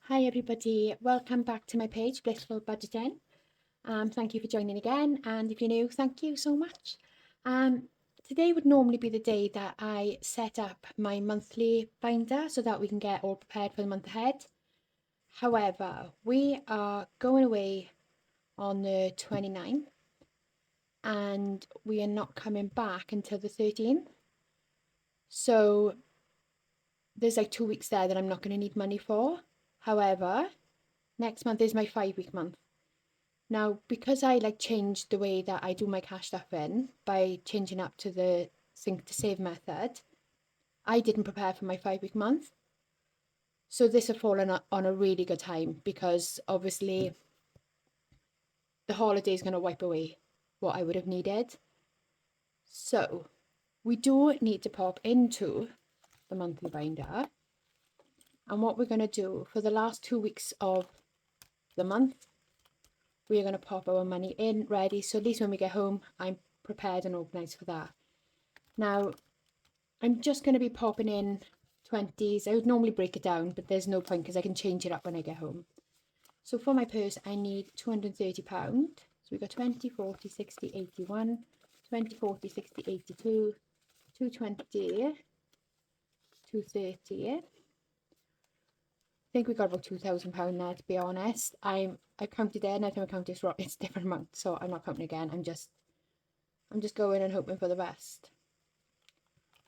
Hi everybody, welcome back to my page, Blissful Budgeting. Thank you for joining again, and if you're new, thank you so much. Today would normally be the day that I set up my monthly binder so that we can get all prepared for the month ahead. However, we are going away on the 29th and we are not coming back until the 13th. So there's like 2 weeks there that I'm not going to need money for. However, next month is my 5-week month. Now, because I changed the way that I do my cash stuff in by changing up to the think to save method, I didn't prepare for my 5-week month. So this has fallen on a really good time because obviously the holiday is going to wipe away what I would have needed. So we do need to pop into the monthly binder. And what we're going to do for the last 2 weeks of the month, we are going to pop our money in ready. So at least when we get home, I'm prepared and organised for that. Now, I'm just going to be popping in 20s. I would normally break it down, but there's no point because I can change it up when I get home. So for my purse, I need £230. So we've got 20, 40, 60, 81, 20, 40, 60, 82, 220, 230. I think we got about £2,000 there, to be honest. I counted it, and every time I count it's a different amount, so I'm not counting again. I'm just going and hoping for the best.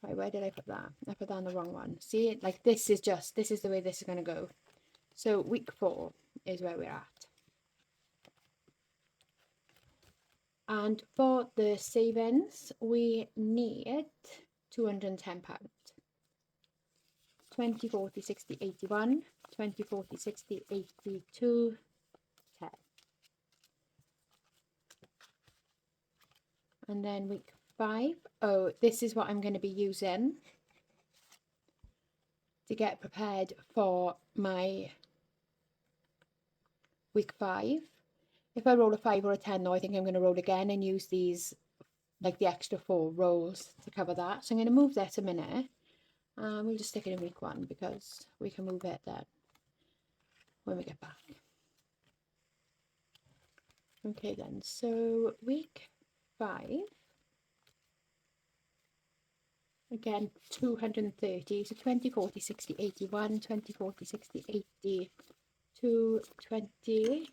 Right, where did I put that? I put that on the wrong one. See, this is the way this is going to go. So week 4 is where we're at. And for the savings, we need £210. 20, 40, 60, 81, 20, 40, 60, 82, 10. And then week 5, this is what I'm going to be using to get prepared for my week 5. If I roll a 5 or a 10 though, I think I'm going to roll again and use these, the extra 4 rolls to cover that. So I'm going to move that a minute. We'll just stick it in week 1 because we can move it then when we get back. Okay then, so week 5. Again, 230, so 20, 40, 60, 81, 20, 40, 60, 80, 220,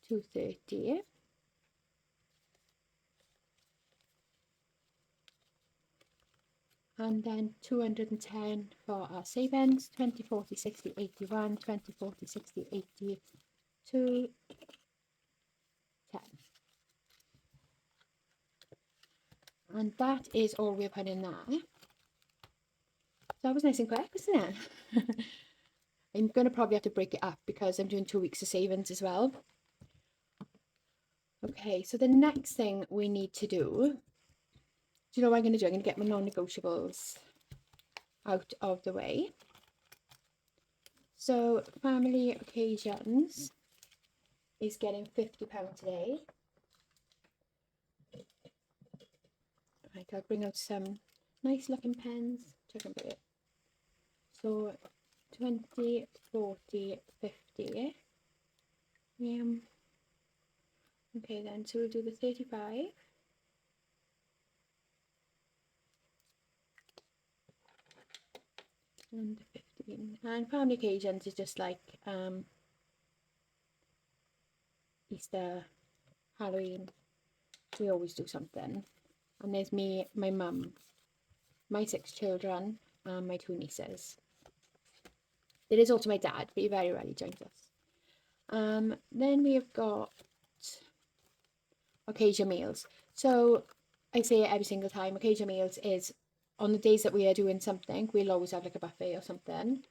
230. And then 210 for our savings, 20, 40, 60, 81, 20, 40, 60, 80, 2, 10. And that is all we're putting in there. So that was nice and quick, wasn't it? I'm going to probably have to break it up because I'm doing 2 weeks of savings as well. Okay, so the next thing we need to do you know what I'm going to do? I'm going to get my non-negotiables out of the way. So family occasions is getting £50 today. Right, I'll bring out some nice looking pens. Check them out. So 20, 40, 50. Okay then, so we'll do the 35. And the 15. And family occasions is just Easter, Halloween. We always do something. And there's me, my mum, my 6 children, and my 2 nieces. There is also my dad, but he very rarely joins us. Then we have got occasion meals. So I say it every single time. Occasion meals is on the days that we are doing something, we'll always have a buffet or something.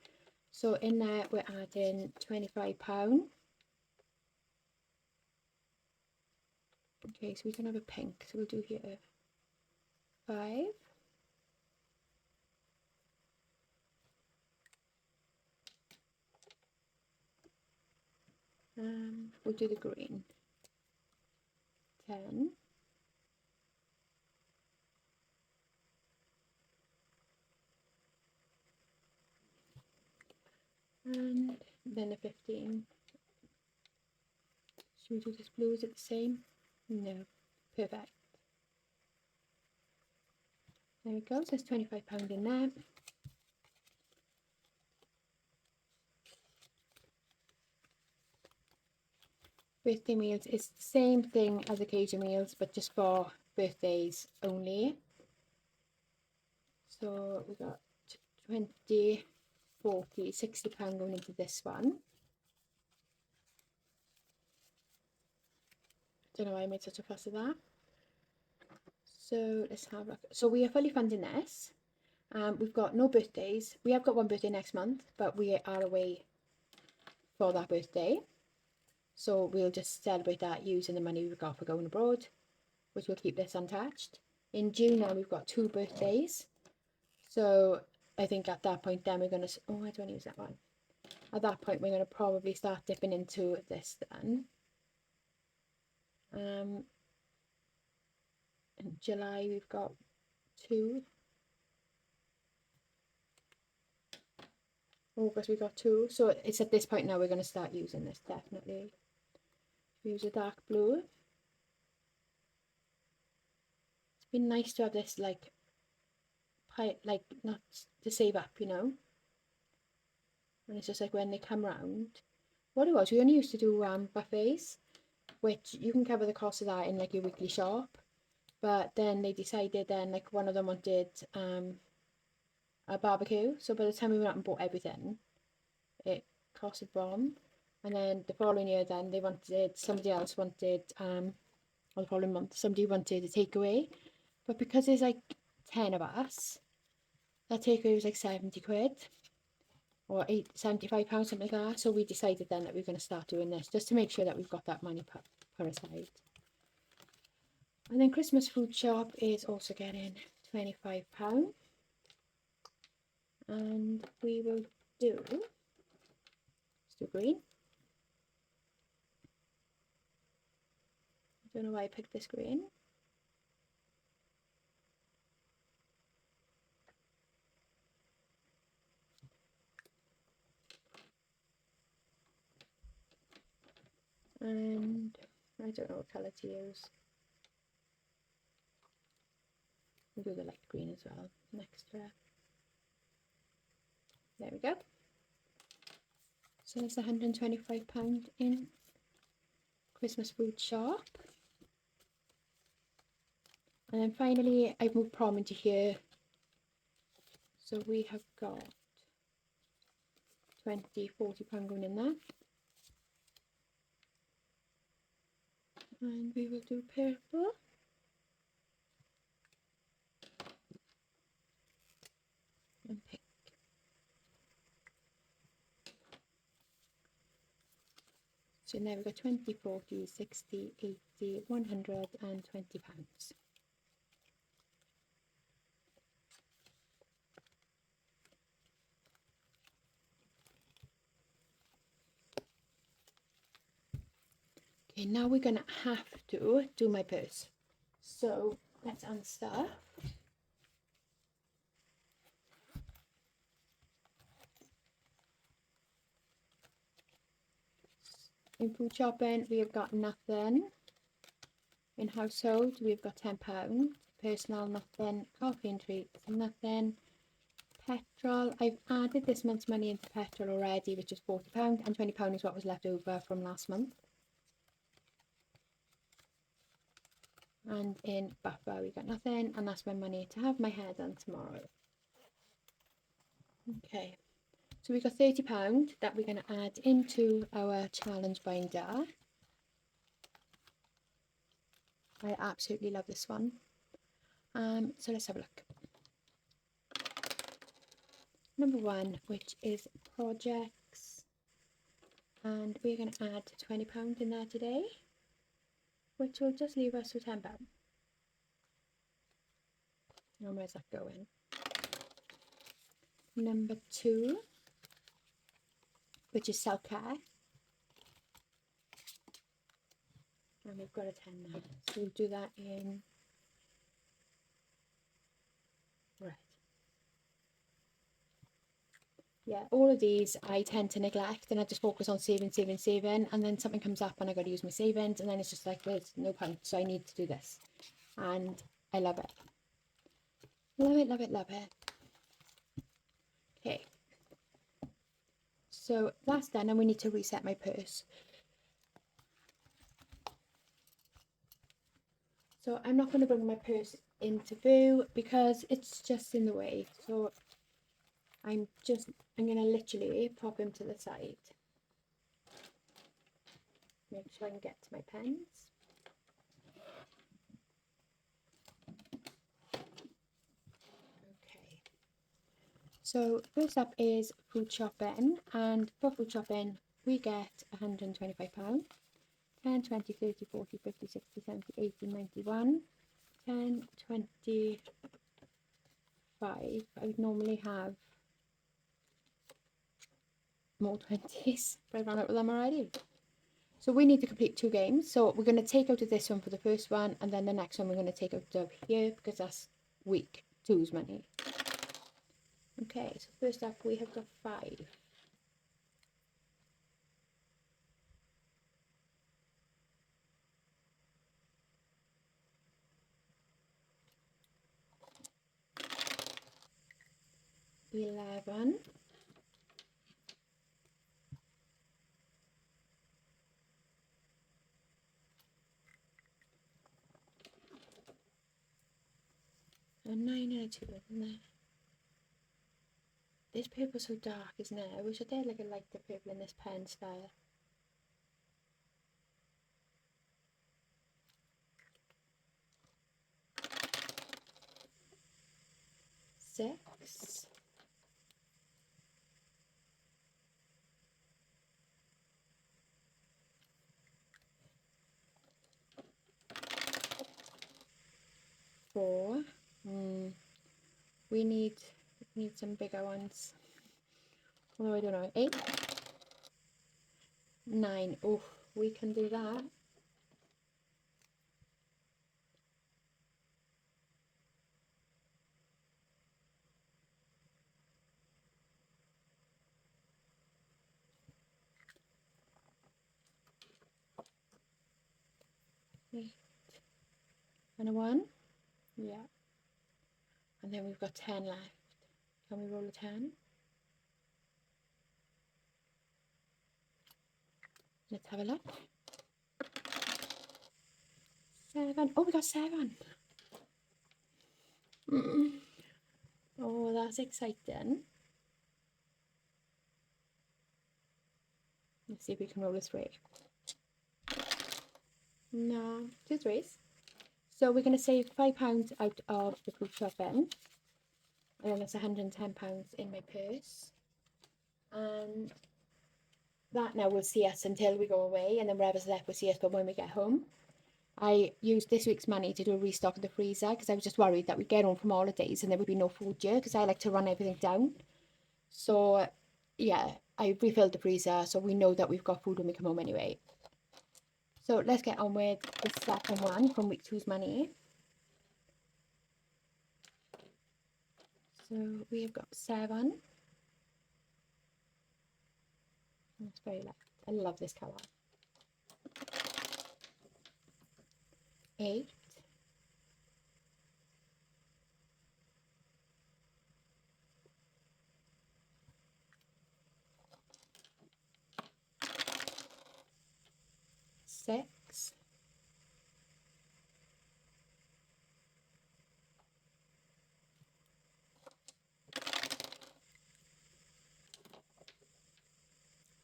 So in there we're adding £25. Okay, so we can have a pink. So we'll do here 5. We'll do the green. 10. And then the 15. Should we do this blue? Is it the same? No. Perfect. There we go. So there's £25 in there. Birthday meals is the same thing as occasion meals, but just for birthdays only. So we got 20, 40, £60 going into this one. Don't know why I made such a fuss of that. So let's have a look. So we are fully funding this. We've got no birthdays. We have got one birthday next month, but we are away for that birthday. So we'll just celebrate that using the money we've got for going abroad, which will keep this untouched. In June now we've got 2 birthdays. So I think at that point then we're going to, oh, I don't use that one. At that point we're going to probably start dipping into this then. In July we've got 2. August we got 2. So it's at this point now we're going to start using this, definitely. Use a dark blue. It's been nice to have this like not to save up, you know. And it's just like when they come round. What it was, we only used to do buffets, which you can cover the cost of that in like your weekly shop. But then they decided then like one of them wanted a barbecue. So by the time we went out and bought everything, it cost a bomb. And then the following year then somebody else wanted or the following month somebody wanted a takeaway. But because there's like 10 of us, that takeaway was like 70 quid or £75, something like that. So we decided then that we we're going to start doing this just to make sure that we've got that money put aside. And then Christmas food shop is also getting £25. And we will do, let's do green. I don't know why I picked this green. And I don't know what colour to use. We'll do the light green as well, next to it. There we go. So that's £125 in Christmas food shop. And then finally I've moved prom into here. So we have got £20, £40 going in there. And we will do purple. And pink. So now we've got 20, 40, 60, 80, £120. Okay, now we're gonna have to do my purse. So let's unstuff. In food shopping, we have got nothing. In household, we've got £10. Personal, nothing. Coffee and treats, nothing. Petrol, I've added this month's money into petrol already, which is £40, and £20 is what was left over from last month. And in buffer, we got nothing, and that's my money to have my hair done tomorrow. Okay. So we've got £30 that we're going to add into our challenge binder. I absolutely love this one. So let's have a look. Number 1, which is projects. And we're going to add £20 in there today, which will just leave us with £10. Now where's that going? Number 2, which is self-care. And we've got a 10 there. So we'll do that in red. yeah, all of these I tend to neglect, and I just focus on saving, saving, saving, and then something comes up and I got to use my savings, and then it's just like there's no point, so I need to do this, and I love it. Love it, love it, love it. Okay, so that's done, and we need to reset my purse. So I'm not going to bring my purse into view because it's just in the way. So I'm going to literally pop him to the side. Make sure I can get to my pens. Okay. So first up is food shopping, and for food shopping we get £125. 10, 20, 30, 40, 50, 60, 70, 80, 91, 10, 25. I would normally have more 20s, but I ran out of them already. So we need to complete 2 games. So we're going to take out of this one for the first one, and then the next one we're going to take out of here because that's week 2's money. Okay, so first up we have got 5. $11. A 9 and a 2, isn't there? This paper's so dark, isn't it? I wish I did like a lighter purple in this pen style. 6. 4. We need some bigger ones. Although I don't know. 8. 9. Oh, we can do that. And a 1. Yeah. And then we've got 10 left. Can we roll a 10? Let's have a look. 7. Oh, we got 7. Oh, that's exciting. Let's see if we can roll a 3. No, 2 3s. So we're going to save £5 out of the food shopping. And then that's £110 in my purse. And that now will see us until we go away, and then whatever's left will see us but when we get home. I used this week's money to do a restock of the freezer because I was just worried that we'd get home from holidays and there would be no food here because I like to run everything down. So yeah, I refilled the freezer so we know that we've got food when we come home anyway. So let's get on with the second one from week 2's money. So we have got 7. That's very light. I love this colour. 8. 6.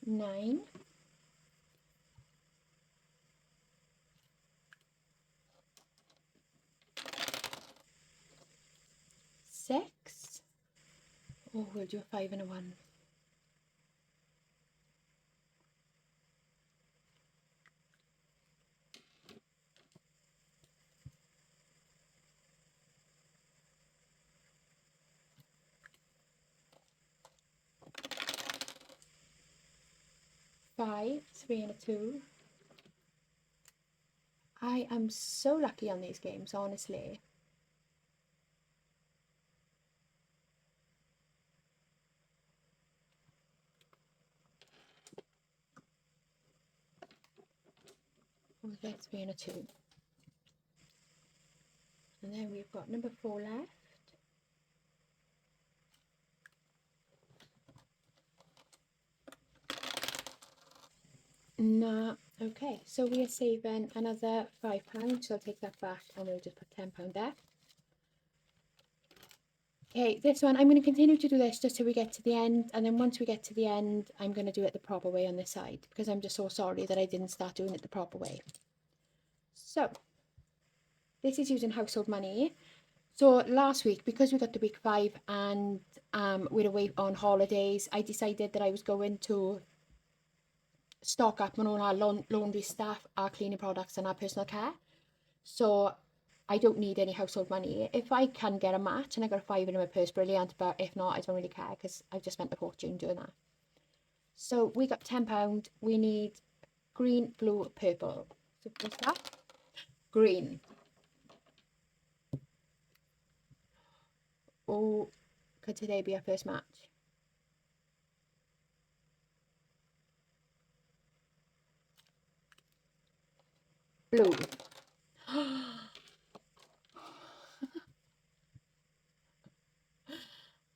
9. 6. Oh, we'll do a 5 and a 1. 5, 3 and a 2. I am so lucky on these games, honestly. Was there 3 and a 2? And then we've got number 4 left. No. Okay, so we are saving another £5, so I'll take that back and we'll just put £10 there. Okay, this one, I'm going to continue to do this just till we get to the end, and then once we get to the end, I'm going to do it the proper way on this side, because I'm just so sorry that I didn't start doing it the proper way. So, this is using household money. So last week, because we got to week 5 and we're away on holidays, I decided that I was going to stock up on all our laundry stuff, our cleaning products and our personal care. So I don't need any household money. If I can get a match and I got a £5 in my purse, brilliant, but if not, I don't really care because I've just spent a fortune doing that. So we got £10. We need green, blue, purple. So what's that? Green. Oh, could today be our first match? Blue.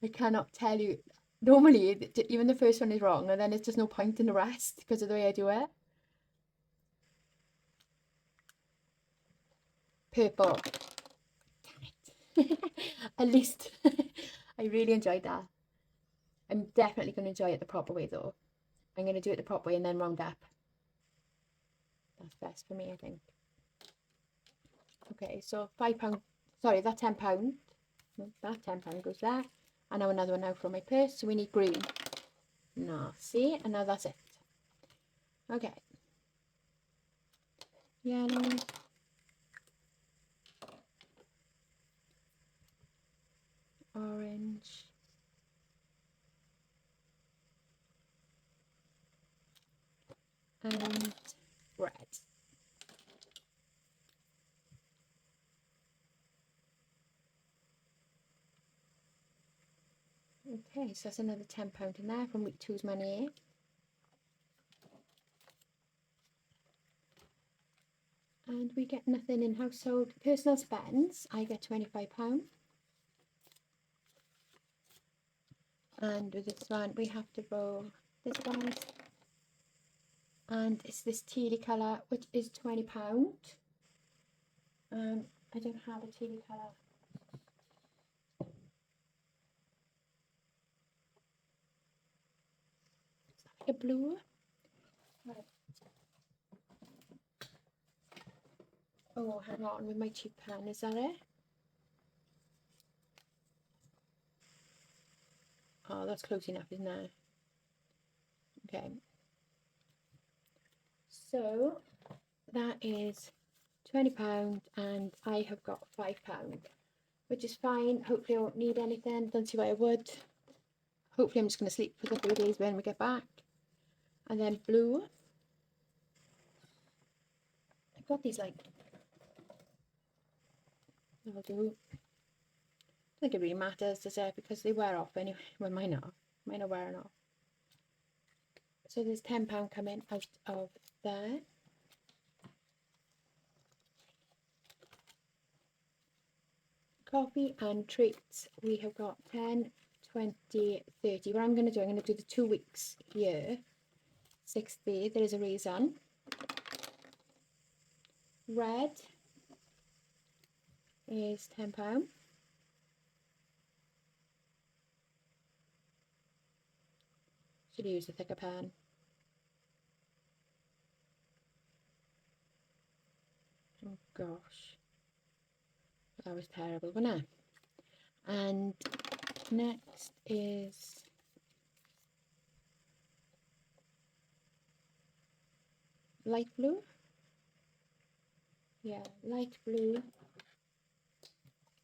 I cannot tell you. Normally, even the first one is wrong, and then it's just no point in the rest because of the way I do it. Purple. At least I really enjoyed that. I'm definitely going to enjoy it the proper way though. I'm going to do it the proper way and then round up. That's best for me, I think. Okay, so £5. Sorry, that £10. That £10 goes there. And now another one now from my purse. So we need green. No, see? And now that's it. Okay. Yellow. Orange. And red. Okay, so that's another £10 in there from week 2's money. And we get nothing in household. Personal spends, I get £25. And with this one, we have to roll this one. And it's this tealy colour, which is £20. I don't have a tealy colour. Is that like a blue? Right. Oh, hang on, with my cheap pen, is that it? Oh, that's close enough, isn't it? Okay. So that is £20 and I have got £5, which is fine. Hopefully I won't need anything. Don't see why I would. Hopefully I'm just going to sleep for a couple of days when we get back. And then blue. I've got these like, that'll do. I don't think it really matters, does it? Because they wear off anyway. Well, mine are. Mine are wearing off. So there's £10 coming out of there. Coffee and treats. We have got 10, 20, 30. What I'm going to do, I'm going to do the 2 weeks here. 60. There is a reason. Red is £10. Should use a thicker pen. Oh gosh, that was terrible, wasn't it? And next is light blue. Yeah, light blue,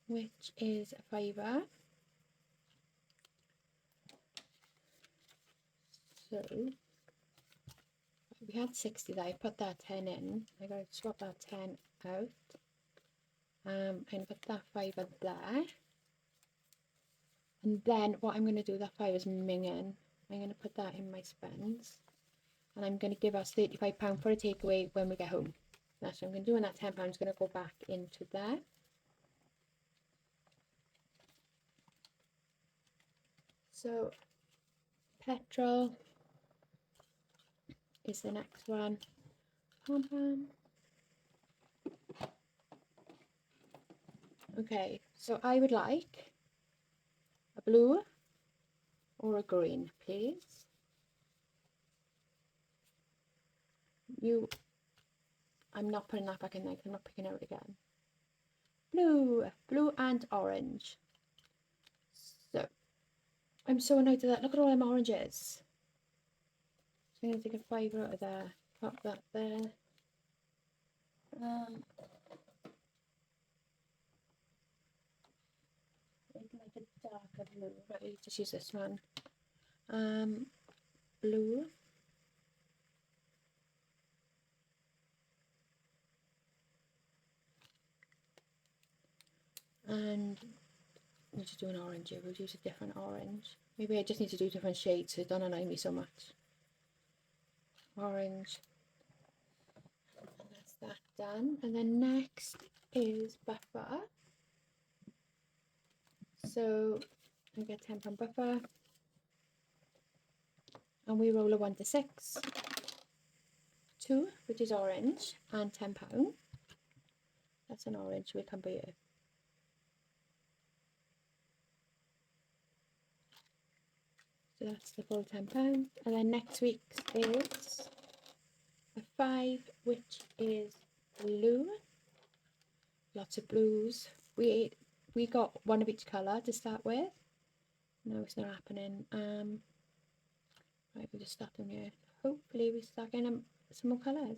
which is a £5. So we had 60 there. I put that 10 in. I gotta swap that 10 out. And put that £5 there. And then what I'm going to do, that 5 is minging. I'm going to put that in my spends. And I'm going to give us £35 for a takeaway when we get home. That's what I'm going to do, and that £10 is going to go back into there. So petrol is the next one. Pom pom. Okay, so I would like a blue or a green, please. I'm not putting that back in there, I'm not picking out again. Blue and orange. So I'm so annoyed at that. Look at all them oranges. So I'm going to take a fibre out of there, pop that there. Like a darker blue. Right, let's just use this one. Blue. And we'll just do an orange here. We'll use a different orange. Maybe I just need to do different shades so it don't annoy me so much. Orange. And that's that done. And then next is buffer. So I get £10 buffer. And we roll a 1 to 6. 2, which is orange, and £10. That's an orange, we come by here. So that's the full £10. And then next week's is a 5, which is blue. Lots of blues. We got one of each colour to start with. No, it's not happening. Right, we'll just start them here. Hopefully we start getting some more colours.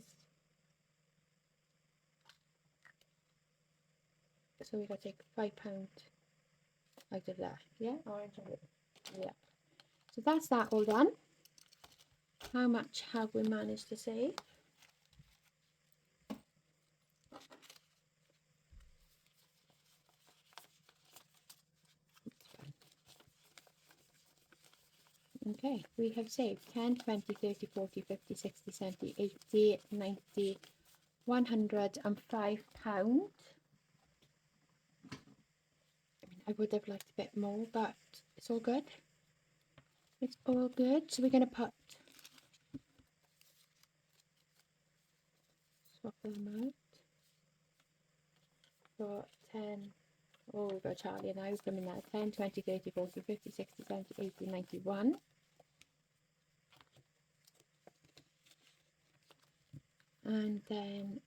So we got to take £5 out of that. Yeah, orange and blue. Yeah. So that's that all done. How much have we managed to save? Okay, we have saved 10, 20, 30, 40, 50, 60, 70, 80, 90, £105. I mean, I would have liked a bit more, but it's all good. It's all good. So we're going to swap them out for 10. Oh, we've got Charlie now. We've in there. 10, 20, 30, 40, 50, 60, 70, 80, 91. And then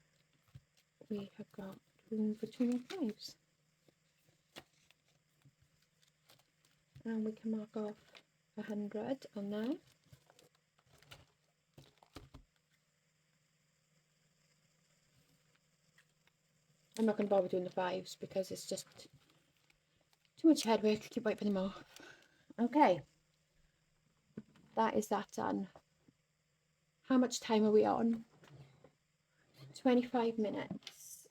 we have got room for 2 more 5s. And we can mark off 100 on there. I'm not going to bother doing the 5s because it's just too much head work to keep wiping them off. Okay, that is that done. How much time are we on? 25 minutes.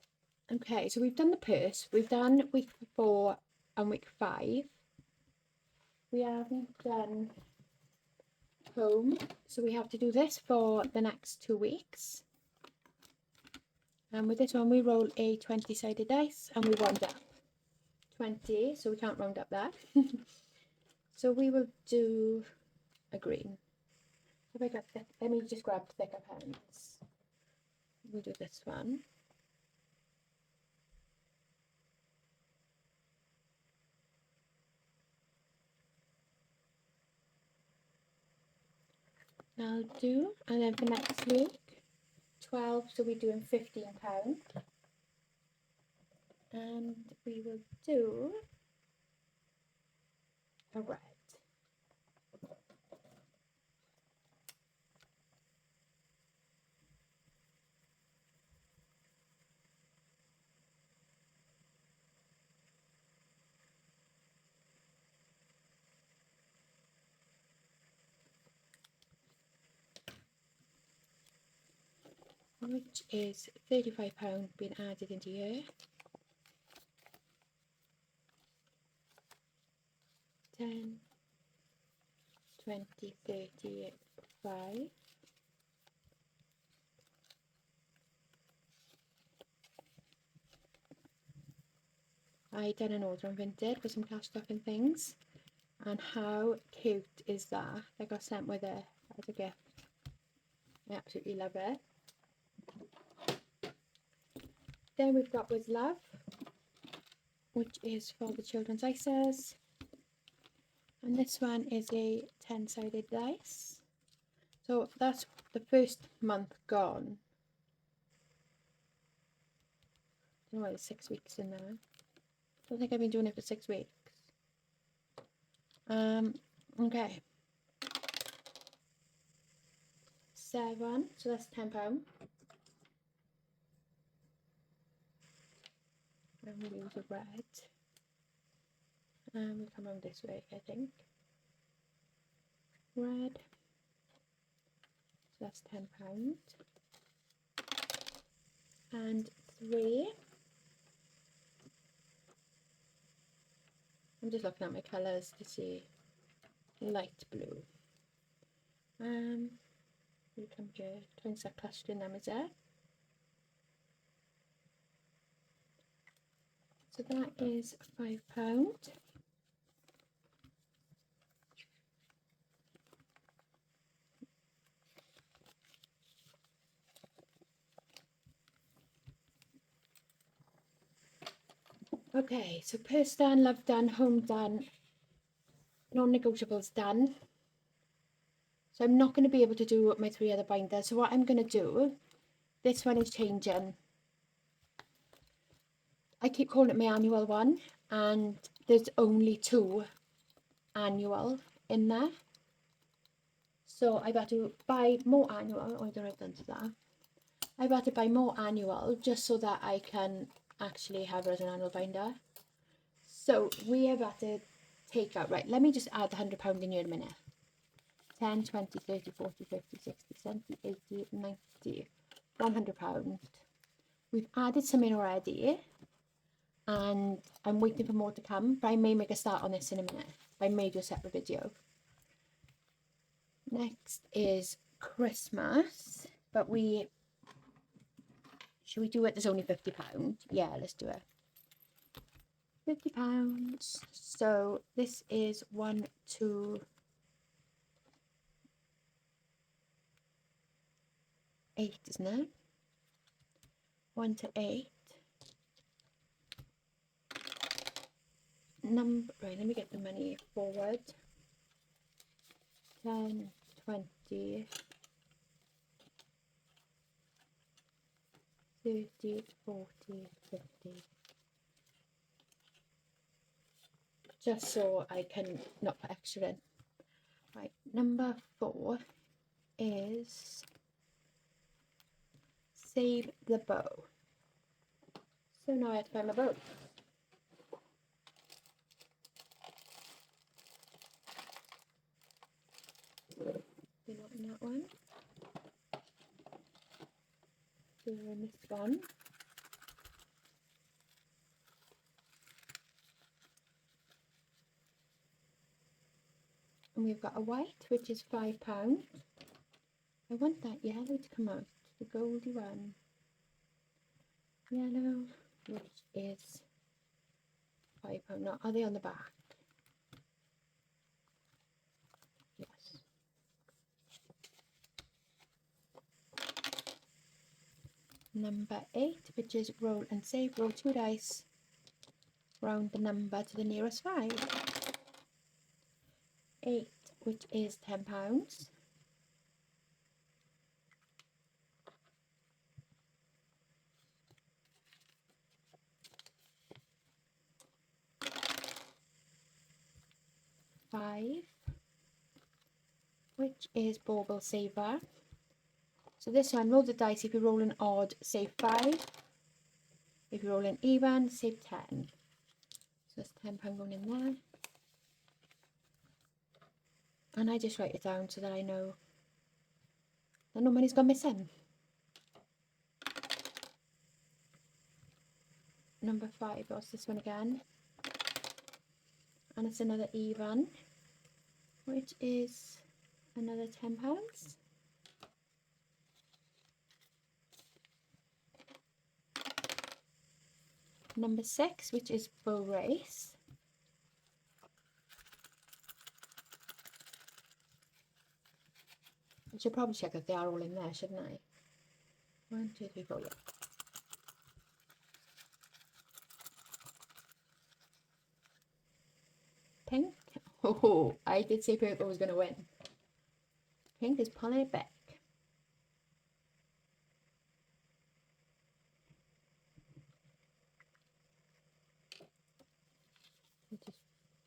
Okay, so we've done the purse. We've done week 4 and week 5. We haven't done home, so we have to do this for the next 2 weeks. And with this one, we roll a 20-sided dice and we round up 20, so we can't round up that. So we will do a green. Have I got that? Let me just grab thicker pens. We'll do this one. I'll do, and then for next week, 12, so we're doing £15. And we will do a red. Which is £35 being added into here. 10, 20, 30, 5. I done an order on Vinted with some cash stuff and things. And how cute is that? I got sent with it as a gift. I absolutely love it. Then we've got With Love, which is for the children's ISAs. And this one is a 10-sided dice. So that's the first month gone. I don't know why there's 6 weeks in there. I don't think I've been doing it for 6 weeks. Okay. 7, so that's £10. And we'll use a red. And we'll come on this way, I think. Red. So that's £10. And 3. I'm just looking at my colours to see. Light blue. We come here, trying to start clustering them, is it? So that is £5. Okay, so purse done, love done, home done, non-negotiables done. So I'm not going to be able to do my 3 other binders. So what I'm going to do, this one is changing. I keep calling it my annual one, and there's only 2 annual in there. So I've had to buy more annual. Oh, I don't know if I've done to that. I've had to buy more annual just so that I can actually have it as an annual binder. So we have had to take out, right, let me just add the £100 in here in a minute. 10, 20, 30, 40, 50, 60, 70, 80, 90, £100. We've added some in already, and I'm waiting for more to come, but I may make a start on this in a minute. I may do a separate video. Next is Christmas, but should we do it? There's only £50. Yeah, let's do it. £50. So this is 1, 2, 8, isn't it? 1 to 8. Right, let me get the money forward. 10, 20, 30, 40, 50. Just so I can not put extra in. Right, number 4 is Save the Bow. So now I have to find my bow. They're not in that one. They're in this one. And we've got a white, which is £5. I want that yellow to come out, the goldy one. Yellow, which is £5. Now, are they on the back? Yes. Number 8, which is roll and save. Roll 2 dice. Round the number to the nearest 5. 8, which is £10. 5, which is bauble saver. So this one, roll the dice. If you roll an odd, save 5. If you roll an even, save 10. So that's £10 going in there. And I just write it down so that I know that no money's gone missing. Number 5, what's this one again? And it's another even, which is another £10. number 6, which is bow race. I should probably check that they are all in there, shouldn't I? 1, 2, 3, 4, yeah. Pink. Oh, I did say purple was going to win. Pink is pulling it back. Just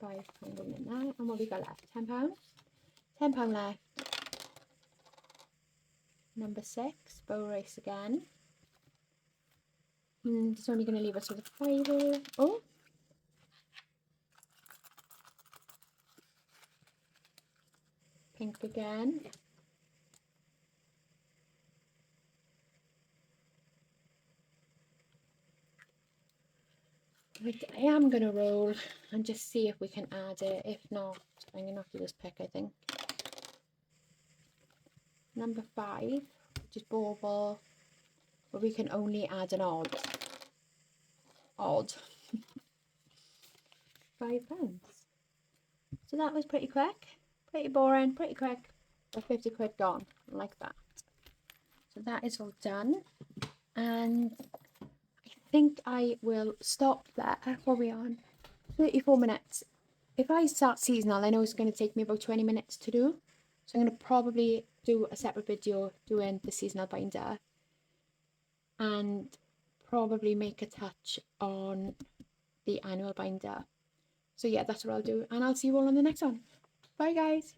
£5 in there. And what we got left? £10? £10 left. Number 6, bow race again. And it's only going to leave us with a £5. Oh. Pink again. Right, I am going to roll and just see if we can add it. If not, I'm going to have to just pick, I think. Number 5, which is bauble, but we can only add an odd. £5. So that was pretty quick, pretty boring, pretty quick. But 50 quid gone, like that. So that is all done. And I think I will stop there. What are we on? 34 minutes. If I start seasonal, I know it's going to take me about 20 minutes to do. So I'm going to probably do a separate video doing the seasonal binder. And probably make a touch on the annual binder. So yeah, that's what I'll do. And I'll see you all on the next one. Bye guys.